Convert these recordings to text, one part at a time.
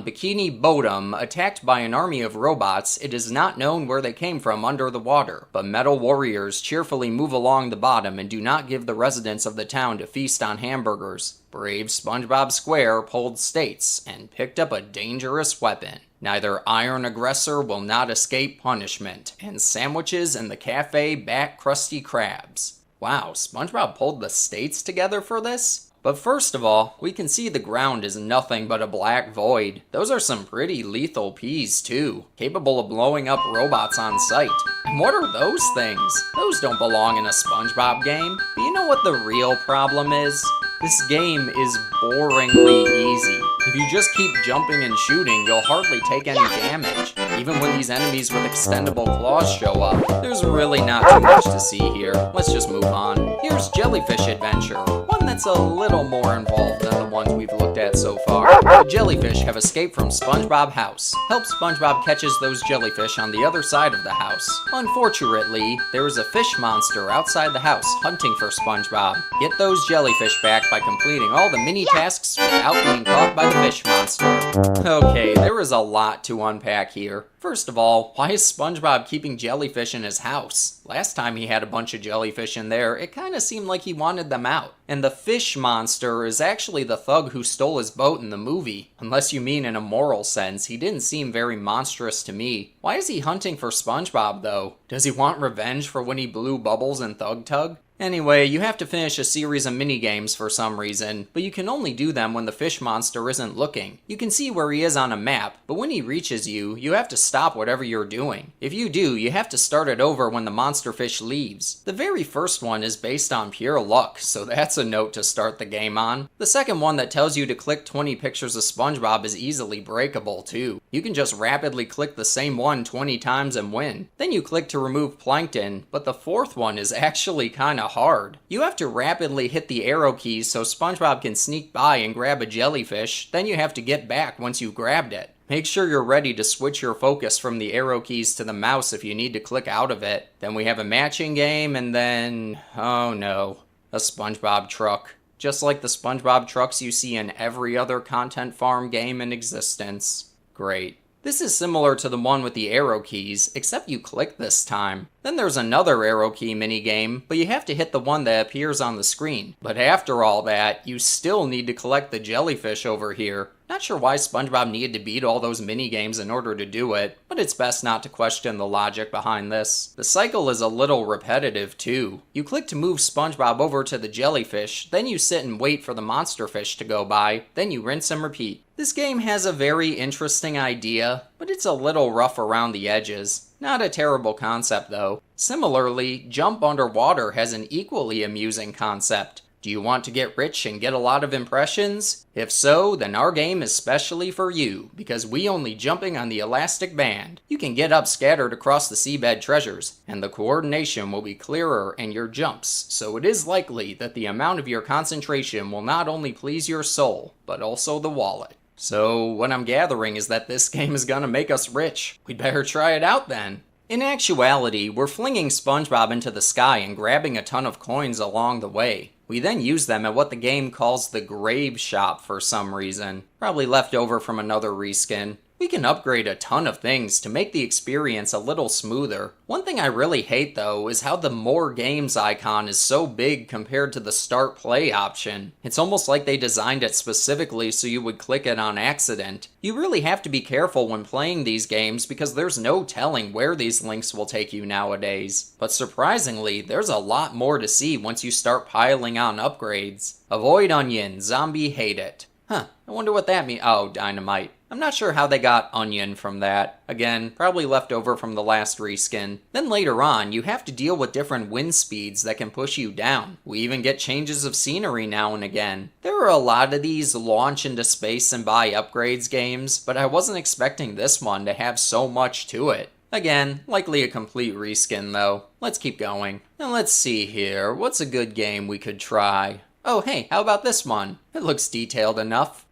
Bikini Bottom, attacked by an army of robots. It is not known where they came from under the water, but metal warriors cheerfully move along the bottom and do not give the residents of the town to feast on hamburgers. Brave SpongeBob Square pulled states and picked up a dangerous weapon. Neither iron aggressor will not escape punishment, and sandwiches in the cafe bat Krusty Krabs. Wow, SpongeBob pulled the states together for this? But first of all, we can see the ground is nothing but a black void. Those are some pretty lethal peas too, capable of blowing up robots on sight. And what are those things? Those don't belong in a SpongeBob game. But you know what the real problem is? This game is boringly easy. If you just keep jumping and shooting, you'll hardly take any damage. Even when these enemies with extendable claws show up, there's really not too much to see here. Let's just move on. Here's Jellyfish Adventure, one that's a little more involved than the ones we've looked at so far. The jellyfish have escaped from SpongeBob House. Help SpongeBob catches those jellyfish on the other side of the house. Unfortunately, there is a fish monster outside the house hunting for SpongeBob. Get those jellyfish back by completing all the mini tasks without being caught by the fish monster. Okay, there is a lot to unpack here. First of all, why is SpongeBob keeping jellyfish in his house? Last time he had a bunch of jellyfish in there, it kinda seemed like he wanted them out. And the fish monster is actually the thug who stole his boat in the movie. Unless you mean in a moral sense, he didn't seem very monstrous to me. Why is he hunting for SpongeBob though? Does he want revenge for when he blew bubbles in Thug Tug? Anyway, you have to finish a series of minigames for some reason, but you can only do them when the fish monster isn't looking. You can see where he is on a map, but when he reaches you, you have to stop whatever you're doing. If you do, you have to start it over when the monster fish leaves. The very first one is based on pure luck, so that's a note to start the game on. The second one that tells you to click 20 pictures of SpongeBob is easily breakable too. You can just rapidly click the same one 20 times and win. Then you click to remove plankton, but the fourth one is actually kinda hard. You have to rapidly hit the arrow keys so SpongeBob can sneak by and grab a jellyfish, then you have to get back once you've grabbed it. Make sure you're ready to switch your focus from the arrow keys to the mouse if you need to click out of it. Then we have a matching game and then, oh no, a SpongeBob truck. Just like the SpongeBob trucks you see in every other Content Farm game in existence. Great. This is similar to the one with the arrow keys, except you click this time. Then there's another arrow key minigame, but you have to hit the one that appears on the screen. But after all that, you still need to collect the jellyfish over here. Not sure why SpongeBob needed to beat all those minigames in order to do it, but it's best not to question the logic behind this. The cycle is a little repetitive too. You click to move SpongeBob over to the jellyfish, then you sit and wait for the monster fish to go by, then you rinse and repeat. This game has a very interesting idea, but it's a little rough around the edges. Not a terrible concept though. Similarly, Jump Underwater has an equally amusing concept. Do you want to get rich and get a lot of impressions? If so, then our game is specially for you, because we only jumping on the elastic band. You can get up scattered across the seabed treasures, and the coordination will be clearer in your jumps, so it is likely that the amount of your concentration will not only please your soul, but also the wallet. So, what I'm gathering is that this game is gonna make us rich. We'd better try it out then. In actuality, we're flinging SpongeBob into the sky and grabbing a ton of coins along the way. We then use them at what the game calls the Grave Shop for some reason. Probably left over from another reskin. We can upgrade a ton of things to make the experience a little smoother. One thing I really hate though is how the More Games icon is so big compared to the Start Play option. It's almost like they designed it specifically so you would click it on accident. You really have to be careful when playing these games because there's no telling where these links will take you nowadays. But surprisingly, there's a lot more to see once you start piling on upgrades. Avoid onion, zombie hate it. Huh, I wonder what that means. Oh, dynamite. I'm not sure how they got onion from that. Again, probably left over from the last reskin. Then later on, you have to deal with different wind speeds that can push you down. We even get changes of scenery now and again. There are a lot of these launch into space and buy upgrades games, but I wasn't expecting this one to have so much to it. Again, likely a complete reskin though. Let's keep going. Now let's see here, what's a good game we could try? Oh hey, how about this one? It looks detailed enough.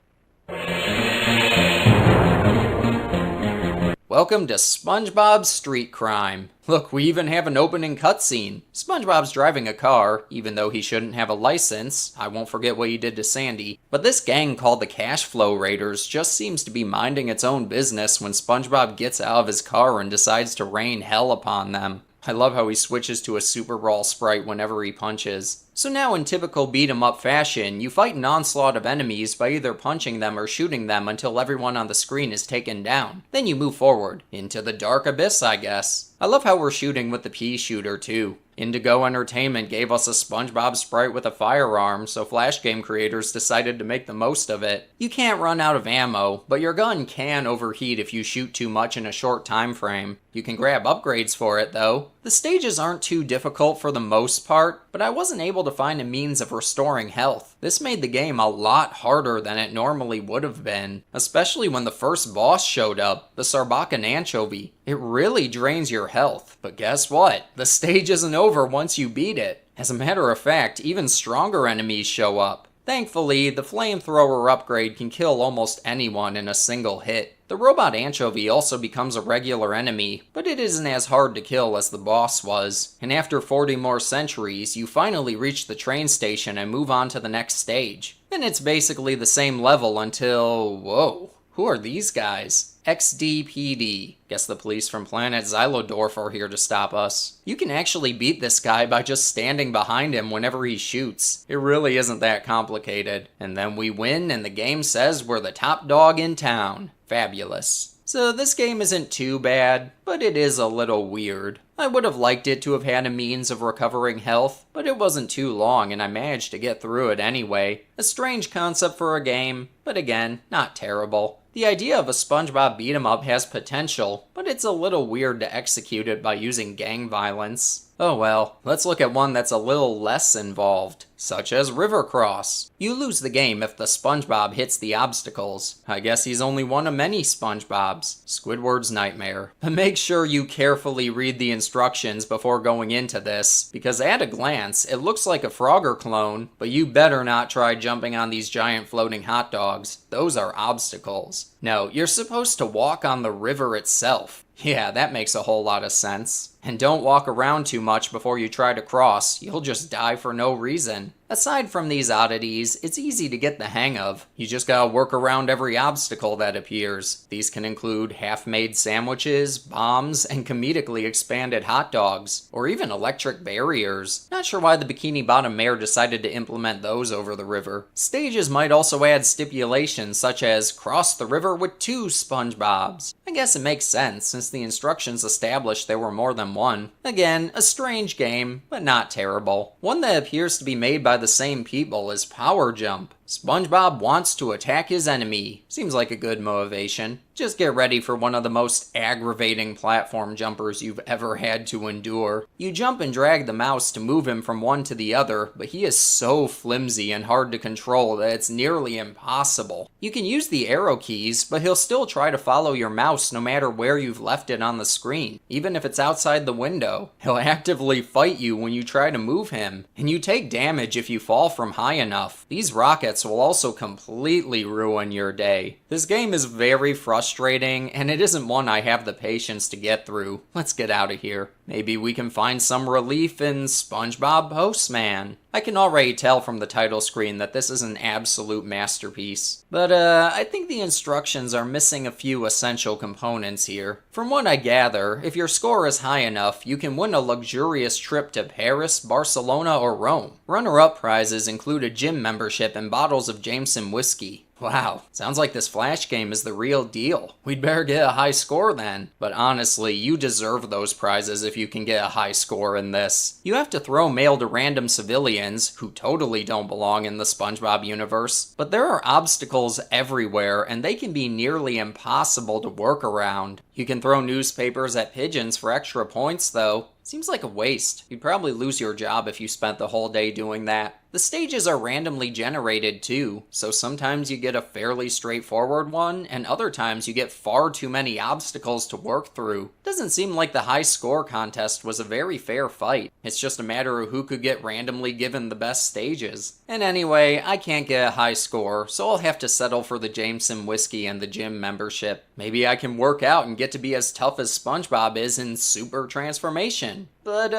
Welcome to SpongeBob Street Crime. Look, we even have an opening cutscene. SpongeBob's driving a car, even though he shouldn't have a license. I won't forget what he did to Sandy. But this gang called the Cash Flow Raiders just seems to be minding its own business when SpongeBob gets out of his car and decides to rain hell upon them. I love how he switches to a Super Brawl sprite whenever he punches. So now in typical beat-em-up fashion, you fight an onslaught of enemies by either punching them or shooting them until everyone on the screen is taken down. Then you move forward, into the dark abyss I guess. I love how we're shooting with the pea shooter too. Indigo Entertainment gave us a SpongeBob sprite with a firearm, so Flash game creators decided to make the most of it. You can't run out of ammo, but your gun can overheat if you shoot too much in a short time frame. You can grab upgrades for it though. The stages aren't too difficult for the most part, but I wasn't able to find a means of restoring health. This made the game a lot harder than it normally would have been, especially when the first boss showed up, the Sarbacan Anchovy. It really drains your health, but guess what? The stage isn't over once you beat it. As a matter of fact, even stronger enemies show up. Thankfully, the flamethrower upgrade can kill almost anyone in a single hit. The robot anchovy also becomes a regular enemy, but it isn't as hard to kill as the boss was. And after 40 more centuries, you finally reach the train station and move on to the next stage. Then it's basically the same level until... whoa, who are these guys? XDPD. Guess the police from Planet Xylodorf are here to stop us. You can actually beat this guy by just standing behind him whenever he shoots. It really isn't that complicated. And then we win and the game says we're the top dog in town. Fabulous. So this game isn't too bad, but it is a little weird. I would have liked it to have had a means of recovering health, but it wasn't too long and I managed to get through it anyway. A strange concept for a game, but again, not terrible. The idea of a SpongeBob beat-em-up has potential, but it's a little weird to execute it by using gang violence. Oh well, let's look at one that's a little less involved, such as River Cross. You lose the game if the SpongeBob hits the obstacles. I guess he's only one of many SpongeBobs. Squidward's nightmare. But make sure you carefully read the instructions before going into this, because at a glance, it looks like a Frogger clone, but you better not try jumping on these giant floating hot dogs. Those are obstacles. No, you're supposed to walk on the river itself. Yeah, that makes a whole lot of sense. And don't walk around too much before you try to cross, you'll just die for no reason. Aside from these oddities, it's easy to get the hang of. You just gotta work around every obstacle that appears. These can include half-made sandwiches, bombs, and comedically expanded hot dogs, or even electric barriers. Not sure why the Bikini Bottom mayor decided to implement those over the river. Stages might also add stipulations such as cross the river with 2 SpongeBobs. I guess it makes sense since the instructions established there were more than one. Again, a strange game, but not terrible. One that appears to be made by the same people is Power Jump. SpongeBob wants to attack his enemy. Seems like a good motivation. Just get ready for one of the most aggravating platform jumpers you've ever had to endure. You jump and drag the mouse to move him from one to the other, but he is so flimsy and hard to control that it's nearly impossible. You can use the arrow keys, but he'll still try to follow your mouse no matter where you've left it on the screen, even if it's outside the window. He'll actively fight you when you try to move him, and you take damage if you fall from high enough. These rockets will also completely ruin your day. This game is very frustrating, and it isn't one I have the patience to get through. Let's get out of here. Maybe we can find some relief in SpongeBob Postman. I can already tell from the title screen that this is an absolute masterpiece. But I think the instructions are missing a few essential components here. From what I gather, if your score is high enough, you can win a luxurious trip to Paris, Barcelona, or Rome. Runner-up prizes include a gym membership and bottles of Jameson whiskey. Wow, sounds like this Flash game is the real deal. We'd better get a high score then. But honestly, you deserve those prizes if you can get a high score in this. You have to throw mail to random civilians, who totally don't belong in the SpongeBob universe. But there are obstacles everywhere, and they can be nearly impossible to work around. You can throw newspapers at pigeons for extra points though. Seems like a waste. You'd probably lose your job if you spent the whole day doing that. The stages are randomly generated too, so sometimes you get a fairly straightforward one, and other times you get far too many obstacles to work through. Doesn't seem like the high score contest was a very fair fight. It's just a matter of who could get randomly given the best stages. And anyway, I can't get a high score, so I'll have to settle for the Jameson whiskey and the gym membership. Maybe I can work out and get to be as tough as SpongeBob is in Super Transformation. But,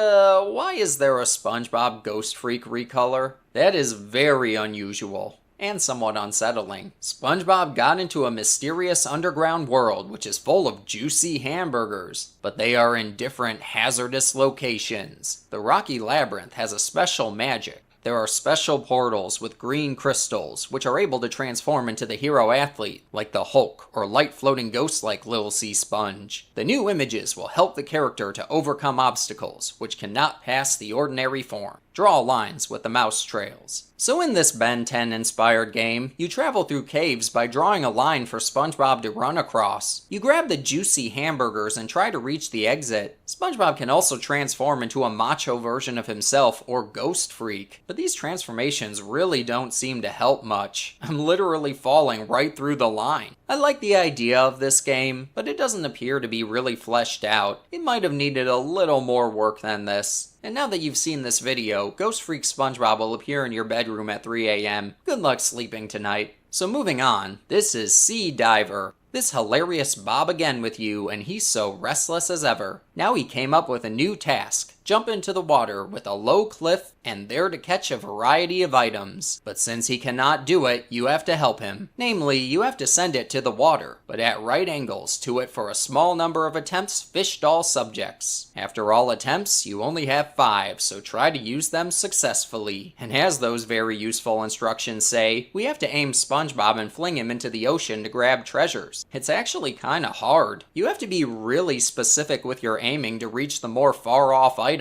why is there a SpongeBob Ghost Freak recolor? That is very unusual. And somewhat unsettling. SpongeBob got into a mysterious underground world which is full of juicy hamburgers, but they are in different hazardous locations. The Rocky Labyrinth has a special magic. There are special portals with green crystals, which are able to transform into the hero athlete, like the Hulk, or light-floating ghosts like Lil Sea Sponge. The new images will help the character to overcome obstacles, which cannot pass the ordinary form. Draw lines with the mouse trails. So in this Ben 10 inspired game, you travel through caves by drawing a line for SpongeBob to run across. You grab the juicy hamburgers and try to reach the exit. SpongeBob can also transform into a macho version of himself or Ghost Freak, but these transformations really don't seem to help much. I'm literally falling right through the line. I like the idea of this game, but it doesn't appear to be really fleshed out. It might have needed a little more work than this. And now that you've seen this video, Ghost Freak SpongeBob will appear in your bedroom at 3 a.m. Good luck sleeping tonight. So moving on, this is Sea Diver. This hilarious Bob again with you, and he's so restless as ever. Now he came up with a new task. Jump into the water with a low cliff and there to catch a variety of items. But since he cannot do it, you have to help him. Namely, you have to send it to the water, but at right angles to it for a small number of attempts fished all subjects. After all attempts, you only have 5, so try to use them successfully. And as those very useful instructions say, we have to aim SpongeBob and fling him into the ocean to grab treasures. It's actually kinda hard. You have to be really specific with your aiming to reach the more far-off items.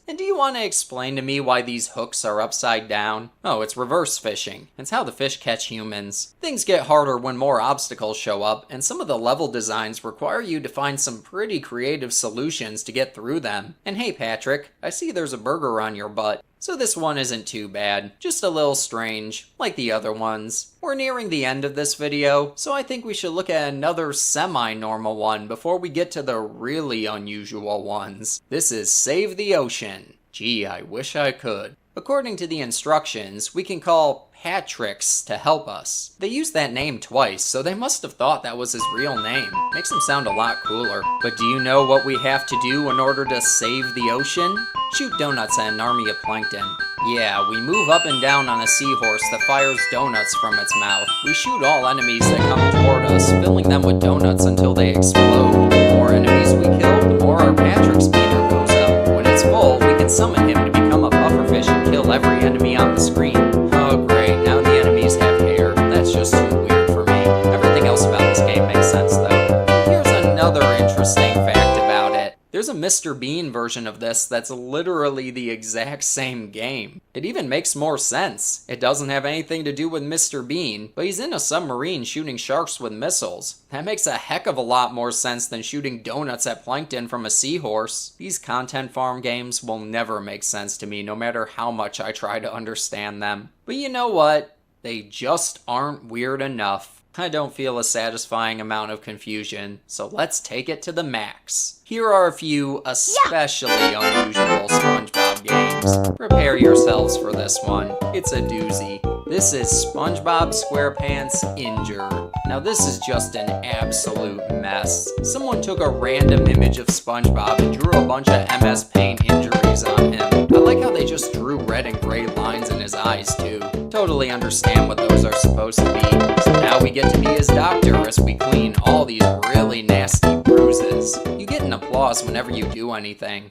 And do you want to explain to me why these hooks are upside down? Oh, it's reverse fishing. It's how the fish catch humans. Things get harder when more obstacles show up, and some of the level designs require you to find some pretty creative solutions to get through them. And hey Patrick, I see there's a burger on your butt. So this one isn't too bad, just a little strange, like the other ones. We're nearing the end of this video, so I think we should look at another semi-normal one before we get to the really unusual ones. This is Save the Ocean. Gee, I wish I could. According to the instructions, we can call Patrick's to help us. They used that name twice, so they must have thought that was his real name. Makes him sound a lot cooler. But do you know what we have to do in order to save the ocean? Shoot donuts at an army of plankton. Yeah, we move up and down on a seahorse that fires donuts from its mouth. We shoot all enemies that come toward us, filling them with donuts until they explode. The more enemies we kill, the more our Patrick's meter goes up. When it's full, we can summon him to become a pufferfish and kill every enemy on the screen. Oh great, now the enemies have hair. That's just too weird for me. Everything else about this game makes sense though. Here's another interesting fact about it. There's a Mr. Bean version of this that's literally the exact same game. It even makes more sense. It doesn't have anything to do with Mr. Bean, but he's in a submarine shooting sharks with missiles. That makes a heck of a lot more sense than shooting donuts at plankton from a seahorse. These content farm games will never make sense to me no matter how much I try to understand them. But you know what? They just aren't weird enough. I don't feel a satisfying amount of confusion, so let's take it to the max. Here are a few especially unusual SpongeBob games. Prepare yourselves for this one. It's a doozy. This is SpongeBob SquarePants Injured. Now this is just an absolute mess. Someone took a random image of SpongeBob and drew a bunch of MS Paint injuries on him. I like how they just drew red and gray lines in his eyes too. Totally understand what those are supposed to be. So now we get to be his doctor as we clean all these really nasty bruises. You get an applause whenever you do anything.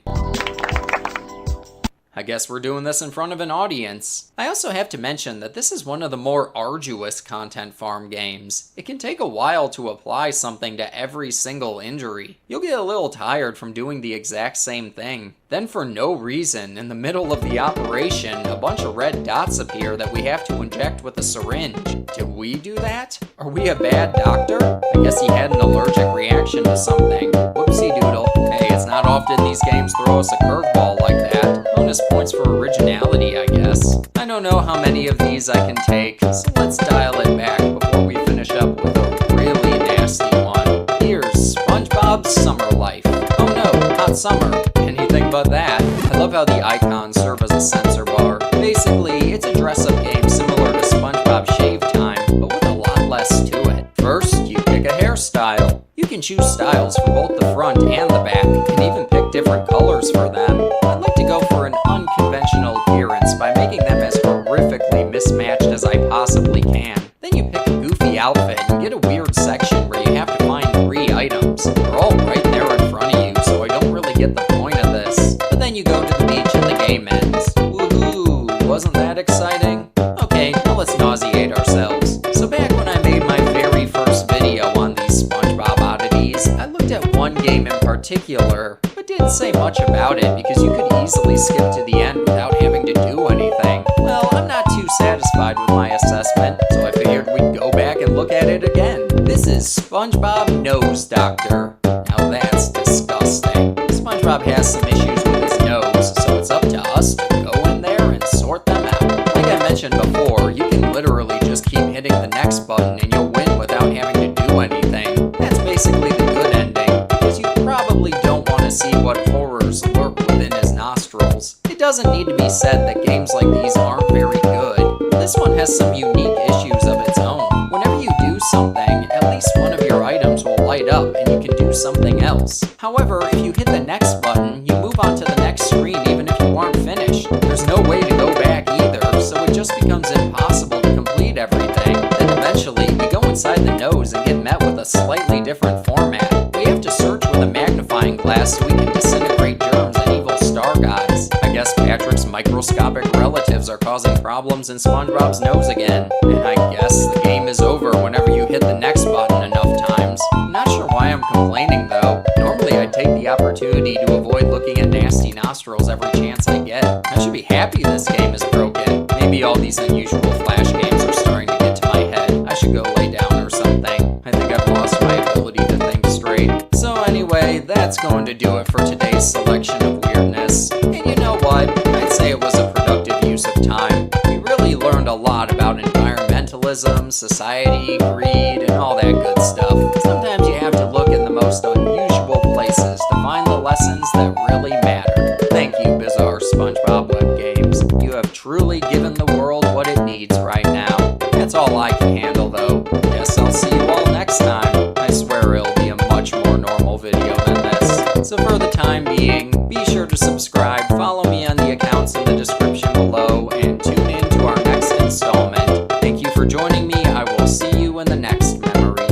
I guess we're doing this in front of an audience. I also have to mention that this is one of the more arduous content farm games. It can take a while to apply something to every single injury. You'll get a little tired from doing the exact same thing. Then for no reason, in the middle of the operation, a bunch of red dots appear that we have to inject with a syringe. Did we do that? Are we a bad doctor? I guess he had an allergic reaction to something. Whoopsie doodle. Hey, it's not often these games throw us a curveball like that. Bonus points for originality, I guess. I don't know how many of these I can take, so let's dial it back before we finish up with a really nasty one. Here's SpongeBob's Summer Life. Oh no, not summer. Anything but that. I love how the icons serve as a censor bar. Basically, it's a dress-up game similar to SpongeBob Shave Time, but with a lot less to it. First, you pick a hairstyle. You can choose styles for both the front and the back, and even pick different colors for them. I'd like to go for an unconventional appearance by making them as horrifically mismatched as I possibly can. Then you pick a goofy outfit and get a weird section where you have to find 3 items. They're all right there in front of you, so I don't really get the point of this. But then you go to the beach and the game ends. Woohoo! Wasn't that exciting? Okay, now let's nauseate ourselves. So back when I made my very first video on these SpongeBob oddities, I looked at one game in particular, but didn't say much about it because you could easily skip to the end without having to do anything. Well, I'm not too satisfied with my assessment, so I figured we'd go back and look at it again. This is SpongeBob Nose Doctor. Now that's disgusting. SpongeBob has some issues with his nose, so it's up to us to go in there and sort them out. Like I mentioned before, you can literally just keep hitting the next button and you'll win without having to do anything. That's basically the good ending, because you probably don't want to see what horrors lurk within his nostrils. It doesn't need to be said that games like these aren't very good. This one has some unique issues of its own. Whenever you do something, at least one of your items will light up and you can do something else. However, if you hit the next button, you move on to the next screen even if you aren't finished. There's no way to go back either, so it just becomes impossible to complete everything. Then eventually, we go inside the nose and get met with a slightly different format. We have to search with a magnifying glass so we can disintegrate germs and evil star guys. I guess Patrick's microscopic relatives are causing problems in SpongeBob's nose again. And I guess the game is over whenever you hit the next button enough times. I'm not sure why I'm complaining though. Normally I'd take the opportunity to avoid looking at nasty nostrils every chance I get. I should be happy this game is broken. Maybe all these unusual Flash games are starting to get to my head. I should go lay down or something. I think I've lost my ability to think straight. So anyway, that's going to do it for today's selection of weirdness. And you know what? I'd say it was a productive use of time. We really learned a lot about environmentalism, society, greed, and all that good stuff. Sometimes you have to look in the most unusual places to find the lessons that really matter. Thank you, bizarre SpongeBob web games. You have truly given the world what it needs right now. That's all I can handle though. Guess I'll see you all next time. I swear it'll be a much more normal video than this. So for the time being, be sure to subscribe, follow me on the accounts in the description below, and tune in to our next installment. Thank you for joining me. I will see you in the next memory.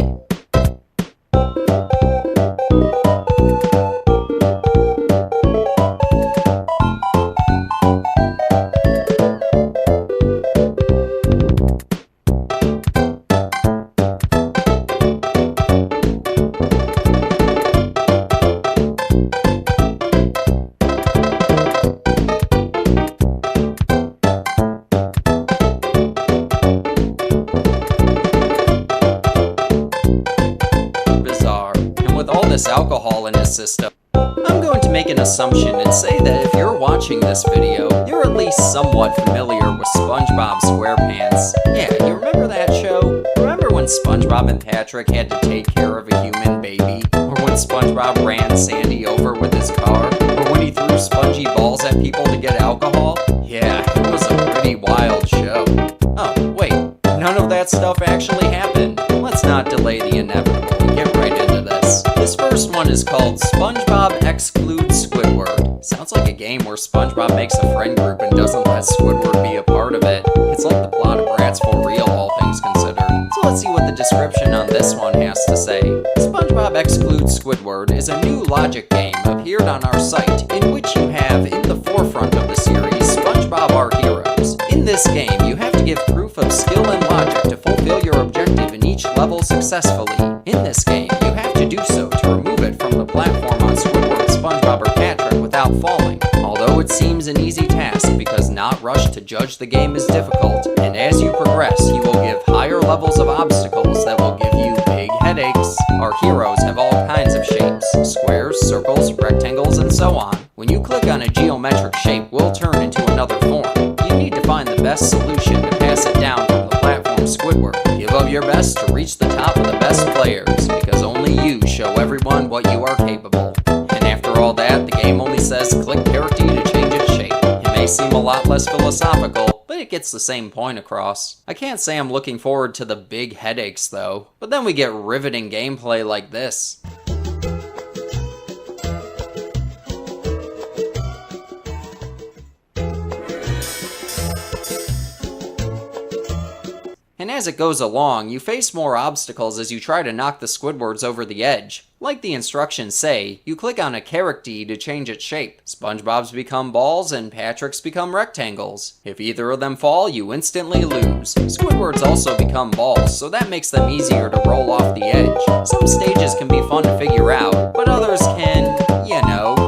This alcohol in his system. I'm going to make an assumption and say that if you're watching this video, you're at least somewhat familiar with SpongeBob SquarePants. Yeah, you remember that show? Remember when SpongeBob and Patrick had to take care of a human baby? Or when SpongeBob ran Sandy over with his car? Or when he threw spongy balls at people to get alcohol? Yeah, it was a pretty wild show. Oh, wait, none of that stuff actually happened. Let's not delay the inevitable and get right into this. This first one is called SpongeBob Excludes Squidward. Sounds like a game where SpongeBob makes a friend group and doesn't let Squidward be a part of it. It's like the plot of Bratz for Real, all things considered. So let's see what the description on this one has to say. SpongeBob Excludes Squidward is a new logic game appeared on our site in which you have in the forefront of the series SpongeBob Our Heroes. In this game, you have to give proof of skill and logic to fulfill your objective in each level successfully. In this game, you have to do so to remove it from the platform on Squidward, SpongeBob, or Patrick without falling. Although it seems an easy task because not rushed to judge the game is difficult, and as you progress, you will give higher levels of obstacles that will give you big headaches. Our heroes have all kinds of shapes: squares, circles, rectangles, and so on. When you click on a geometric shape, will turn into another form. You need to find the best solution to pass it down from the platform Squidward. Give up your best to reach the top of the best players, because only you show everyone what you are capable. And after all that, the game only says click character to change its shape. It may seem a lot less philosophical, but it gets the same point across. I can't say I'm looking forward to the big headaches though, but then we get riveting gameplay like this. And as it goes along, you face more obstacles as you try to knock the Squidwards over the edge. Like the instructions say, you click on a character to change its shape. SpongeBob's become balls and Patrick's become rectangles. If either of them fall, you instantly lose. Squidwards also become balls, so that makes them easier to roll off the edge. Some stages can be fun to figure out, but others can,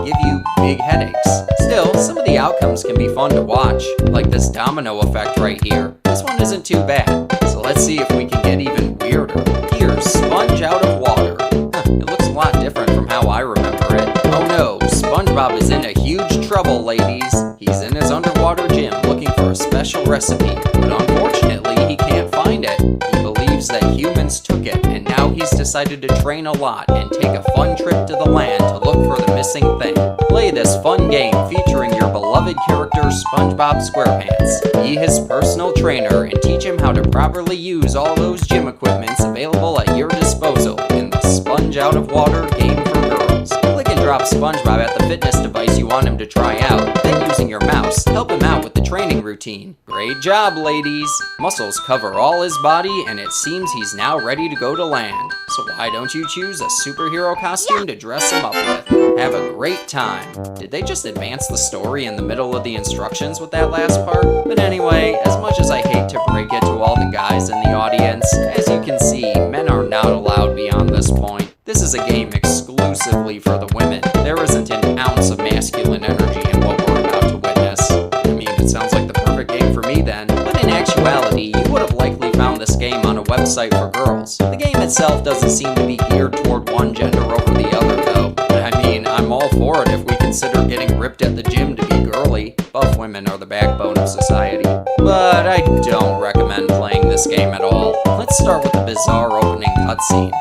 give you big headaches. Still, some of the outcomes can be fun to watch, like this domino effect right here. This one isn't too bad, so let's see if we can get even weirder. Here's Sponge Out of Water. It looks a lot different from how I remember it. Oh no, SpongeBob is in a huge trouble, ladies. He's in his underwater gym looking for a special recipe, but unfortunately he can't find it. He believes that humans took it, and now he's decided to train a lot and take a fun trip to the land to look for the missing thing. Play this fun game featuring your beloved character SpongeBob SquarePants. Be his personal trainer and teach him how to properly use all those gym equipments available at your disposal in the Sponge Out of Water game for girls. Click and drop SpongeBob at the fitness device you want him to try out, then using your mouse, help him out with the training routine. Great job, ladies! Muscles cover all his body, and it seems he's now ready to go to land. So why don't you choose a superhero costume to dress him up with? Have a great time. Did they just advance the story in the middle of the instructions with that last part? But anyway, as much as I hate to break it to all the guys in the audience, as you can see, men are not allowed beyond this point. This is a game exclusively for the women. There isn't an ounce of masculine energy in what we're about to witness. I mean, it sounds like the perfect game for me then. But in actuality, you would have likely found this game on a website for girls. The game itself doesn't seem to be geared toward one gender over the other though. I mean, I'm all for it if we consider getting ripped at the gym to be girly. Buff women are the backbone of society. But I don't recommend playing this game at all. Let's start with the bizarre opening cutscene.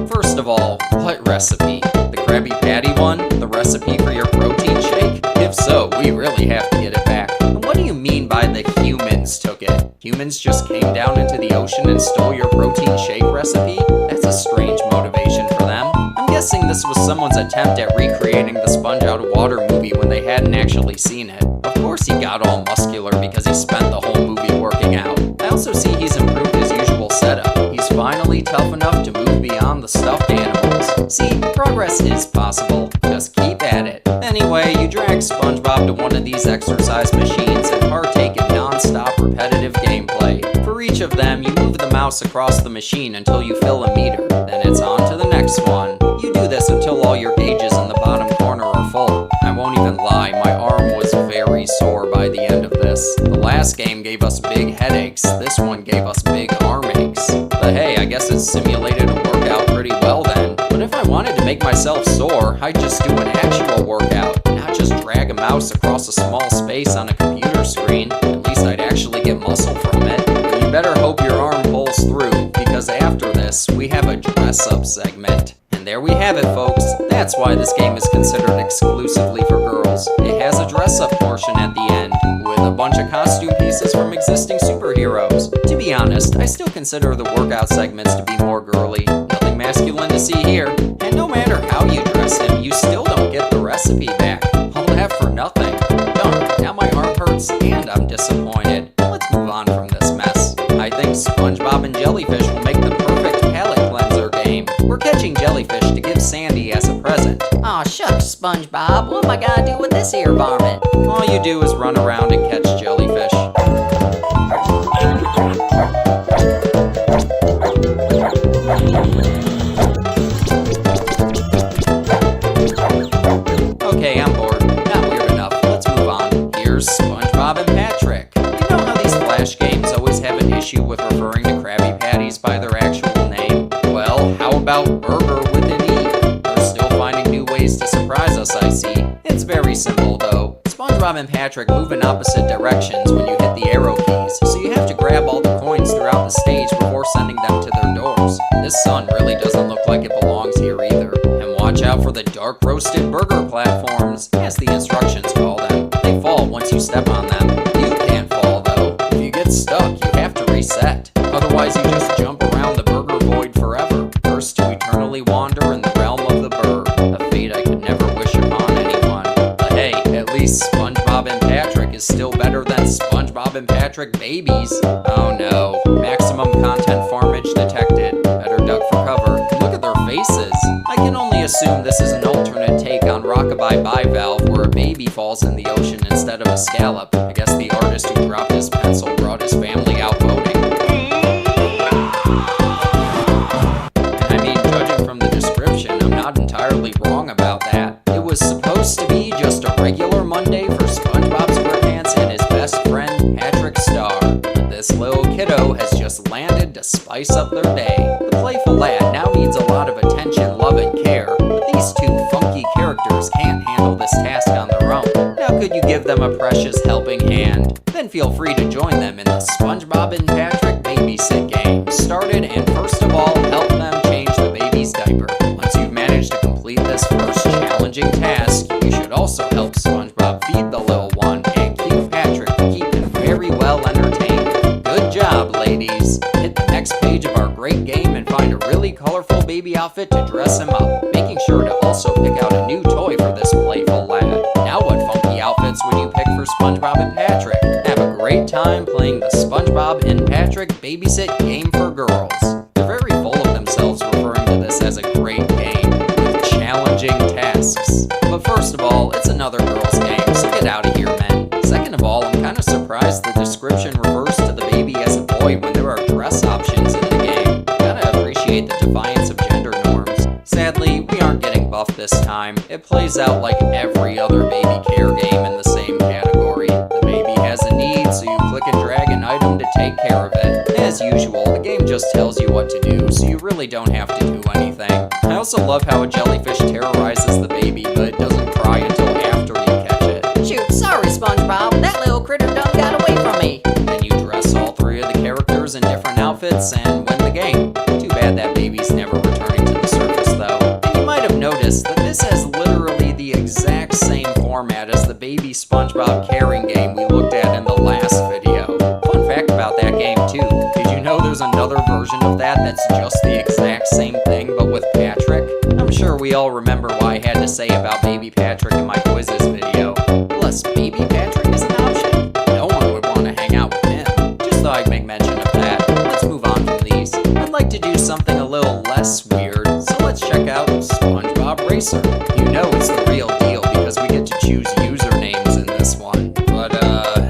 First of all, what recipe? The Krabby Patty one? The recipe for your protein shake? If so, we really have to get it back. And what do you mean by the humans took it? Humans just came down into the ocean and stole your protein shake recipe? That's a strange motivation for them. I'm guessing this was someone's attempt at recreating the Sponge Out of Water movie when they hadn't actually seen it. Of course he got all muscular because he spent the whole movie working out. I also see he's improved his usual setup. He's finally tough enough to move beyond the stuffed animals. See, progress is possible. Just keep at it. Anyway, you drag SpongeBob to one of these exercise machines and partake in non-stop repetitive gameplay. For each of them, you move the mouse across the machine until you fill a meter. Then it's on to the next one. You do this until all your gauges in the bottom corner are full. I won't even lie, my arm was very sore by the end of this. The last game gave us big headaches, this one gave us big arm aches. But hey, I guess it simulated a workout pretty well then. But if I wanted to make myself sore, I'd just do an actual workout, not just drag a mouse across a small space on a computer screen. At least I'd actually get muscle from it. But you better hope your arm pulls through, because after this, we have a dress-up segment. And there we have it, folks. That's why this game is considered exclusively for girls. It has a dress-up portion at the end, with a bunch of costume pieces from existing superheroes. To be honest, I still consider the workout segments to be more girly. Nothing masculine to see here. And no matter how you dress him, you still don't get the recipe back. All that for nothing. Darn, now my arm hurts and I'm disappointed. Let's move on from this mess. I think SpongeBob and Jellyfish will make the perfect palate cleanser game. We're catching jellyfish to give Sandy as a present. Aw, shucks, SpongeBob. What am I gonna do with this here varmint? All you do is run around and catch jellyfish. Okay, I'm bored. Not weird enough. Let's move on. Here's SpongeBob and Patrick. You know how these Flash games always have an issue with referring to Krabby Patties by their actual name? Well, how about Burger with an E? They're still finding new ways to surprise us, I see. It's very simple, though. SpongeBob and Patrick move in opposite directions when you hit the arrow keys. the stage before sending them to their doors. This sun really doesn't look like it belongs here either. And watch out for the dark roasted burger platforms, as the instructions call them. They fall once you step on them. You can't fall though. If you get stuck, you have to reset. Otherwise you just jump around the burger void forever, first to eternally wander in the realm of the burr. A fate I could never wish upon anyone. But hey, at least SpongeBob and Patrick is still better than SpongeBob and Patrick babies. Oh no, maximum content farmage detected. Better duck for cover. Look at their faces. I can only assume this is an alternate take on Rockabye Bye Valve, where a baby falls in the ocean instead of a scallop. I guess the artist who dropped his pencil brought his family out voting. And I mean, judging from the description, I'm not entirely wrong about that. It was supposed to be just a regular Monday for SpongeBob SquarePants and his best friend Patrick Star. But this little kiddo has just landed to spice up their day. The playful lad now needs a lot of attention, love, and care, but these two funky characters can't handle this task on their own. Now could you give them a precious helping hand? Then feel free to join them in the SpongeBob and Patrick babysit game. Started, and first of all, help them change the baby's diaper. Once you've managed to complete this first challenging task, you should also help SpongeBob feed the little one and cue Patrick to keep him very well entertained. Good job, ladies. Hit the next page of our great game and find a really colorful baby outfit to dress him up, making sure to also pick out a new toy for this playful lad. Now what funky outfits would you pick for SpongeBob and Patrick? Have a great time playing the SpongeBob and Patrick babysit game for girls. They're very full of themselves referring to this as a great game with challenging tasks. But first of all, it's another girls game, so get out of here, men. Second of all, I'm kind of surprised the description refers to the baby as a boy when there are dress options in the game. Gotta appreciate the defiance of gender norms. Sadly, we aren't getting buffed this time. It plays out like every other baby care game in the same category. The baby has a need, so you click and drag an item to take care of it. As usual, the game just tells you what to do, so you really don't have to do anything. I also love how a jellyfish terrorizes the baby, but doesn't cry until after you catch it. Shoot, sorry, SpongeBob. That little critter done got away from me. Then you dress all three of the characters in different outfits and win the game. Too bad that baby's never returning to the surface, though. And you might have noticed that this has literally the exact same format as the baby SpongeBob caring game we looked at in the last video. Fun fact about that game, too. Did you know there's another version of that that's just the exact same thing, but with Patrick? I'm sure we all remember what I had to say about baby Patrick in my quizzes video. Plus, baby Patrick is an option. No one would want to hang out with him. Just thought I'd make mention of that. Let's move on from these. I'd like to do something a little less weird, so let's check out SpongeBob Racer. You know it's the real deal because we get to choose usernames in this one. But,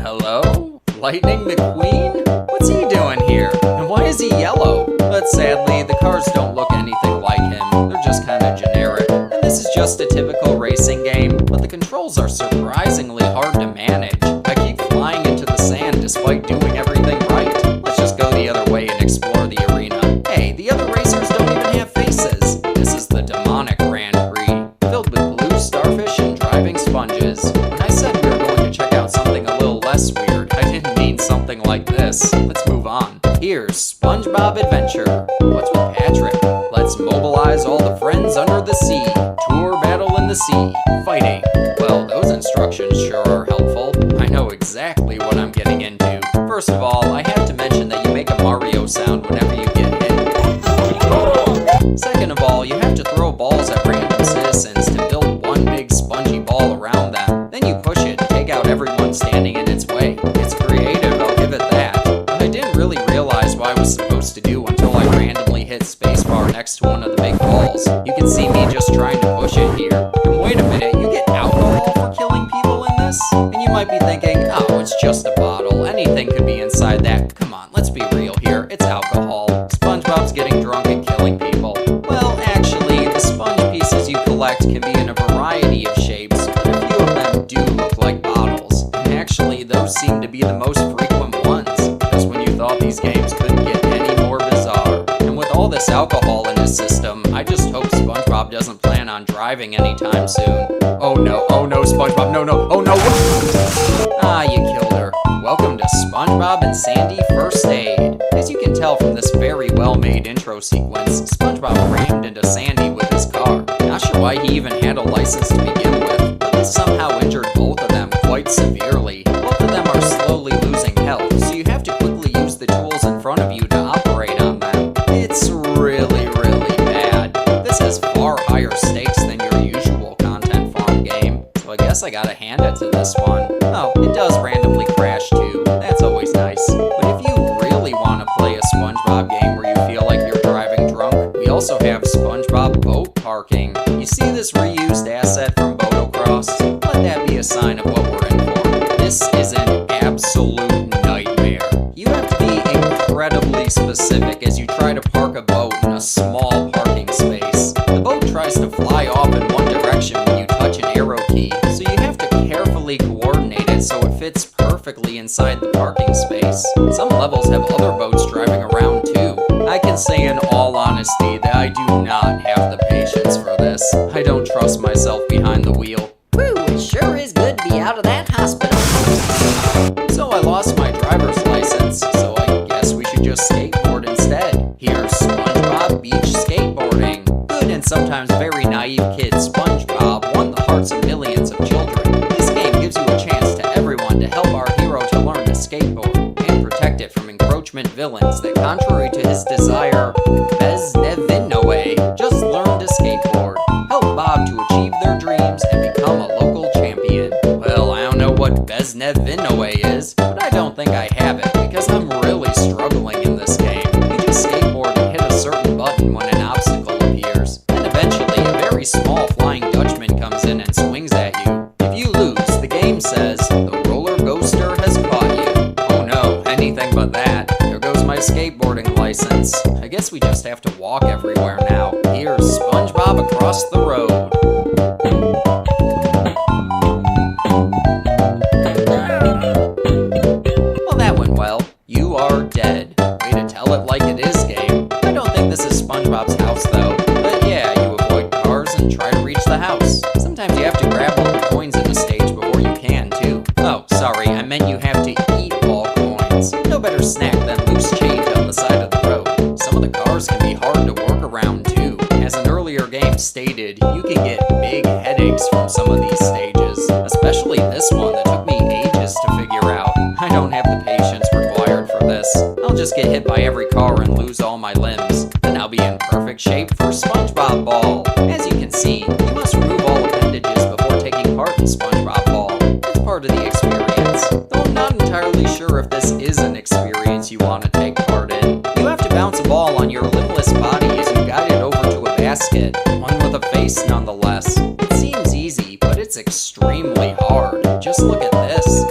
hello? Lightning McQueen? What's he doing here? And why is he yellow? But sadly, the cars don't look anything like him. They're just kind of generic. And this is just a typical racing game, but the controls are surprisingly hard to manage. I keep flying into the sand despite doing everything right. Let's just go the other way and explore the arena. Hey, the other racers don't even have faces. This is the demonic Grand Prix, filled with blue starfish and driving sponges. When I said we were going to check out something a little less weird, I didn't mean something like this. Let's move on. Here's SpongeBob Adventure. What's with Patrick? Let's mobilize all the friends under the sea. Tour battle in the sea. Fighting. Well, those instructions sure are helpful. I know exactly what I'm getting into. First of all, I have to mention that you make a Mario sound whenever you get hit. Second of all, you have to throw balls at random citizens to build one big spongy ball around them. Then you push it and take out everyone standing in its way. It's creative, I'll give it that. But I didn't really realize what I was supposed to do until I randomly hit spacebar next to one of the big balls. You can see me just trying to push it here. And wait a minute, you get alcohol for killing people in this? And you might be thinking, oh, it's just a bottle. Anything could be inside that. Come on, let's be real here. It's alcohol. SpongeBob's getting drunk and killing people. Well, actually, the sponge pieces you collect can be in a variety of shapes, but a few of them do look like bottles. And actually, those seem to be the most frequent ones, just when you thought these games couldn't get any more bizarre. And with all this alcohol in his system, I just hope SpongeBob doesn't plan on driving anytime soon. Oh no, SpongeBob, no, oh no! Ah, you killed her. Welcome to SpongeBob and Sandy First Aid. As you can tell from this very well-made intro sequence, SpongeBob rammed into Sandy with his car. Not sure why he even had a license to begin with, but this somehow injured both of them quite severely. Both of them are slowly losing health, so you have to quickly use the tools in front of you to operate on them. It's really, really bad. This has far higher stakes than your usual content farm game, so I guess I gotta hand it to this one. Oh, it does randomly crash too. That's always nice. But if you really want to play a SpongeBob game where you feel like you're driving drunk, we also have SpongeBob boat parking. You see this reused asset from Botocross? Let that be a sign of what we're in for. This is an absolute nightmare. You have to be incredibly specific as you try to park a boat in a small parking space. The boat tries to fly off in one direction when you touch an arrow key, so you have to carefully coordinate it so it fits perfectly inside the parking space. Some levels have other boats driving around too. I can say in all honesty that I do not have the patience for this. I don't trust myself behind the wheel. Whew, it sure is good to be out of that hospital. So I lost my driver's license, so I guess we should just skateboard instead. Here's SpongeBob Beach Skateboarding. Good and sometimes very naive kid SpongeBob won the hearts of millions of children. This game gives you a chance to everyone to help our hero to learn to skateboard and protect it from encroachment villains that, contrary to his desire, just learn to skateboard. Help Bob to achieve their dreams and become a local champion. Well, I don't know what Beznevinoe is, but I don't think I have it because I'm really struggling in this game. You just skateboard and hit a certain button when an obstacle appears, and eventually a very small Flying Dutchman comes in and swings at you. If you lose, the game says, the roller coaster has caught you. Oh no, anything but that. There goes my skateboarding license. I guess we just have to walk everywhere now. Here's SpongeBob across the road. Well, that went well. You are dead. Way to tell it like it is, game. I don't think this is SpongeBob's house, though. But yeah, you avoid cars and try to reach the house. Sometimes you have to grab all the coins in a stage before you can, too. Oh, sorry, I meant you have to eat all coins. No better snack than loose change on the side of the road. Some of the cars can be hard to work around, too. As an earlier game stated, you can get big headaches from some of these stages. Especially this one that took me ages to figure out. I don't have the patience required for this. I'll just get hit by every car and lose all my limbs. Then I'll be in perfect shape for SpongeBob Ball. As you can see, you must remove all appendages before taking part in SpongeBob Ball. It's part of the experience. Though I'm not entirely sure if this is an experience you want to take part in. You have to bounce a ball on your limbless body as you guide it over to a basket. One with a face nonetheless. It seems easy, but it's extremely hard. Just look at this.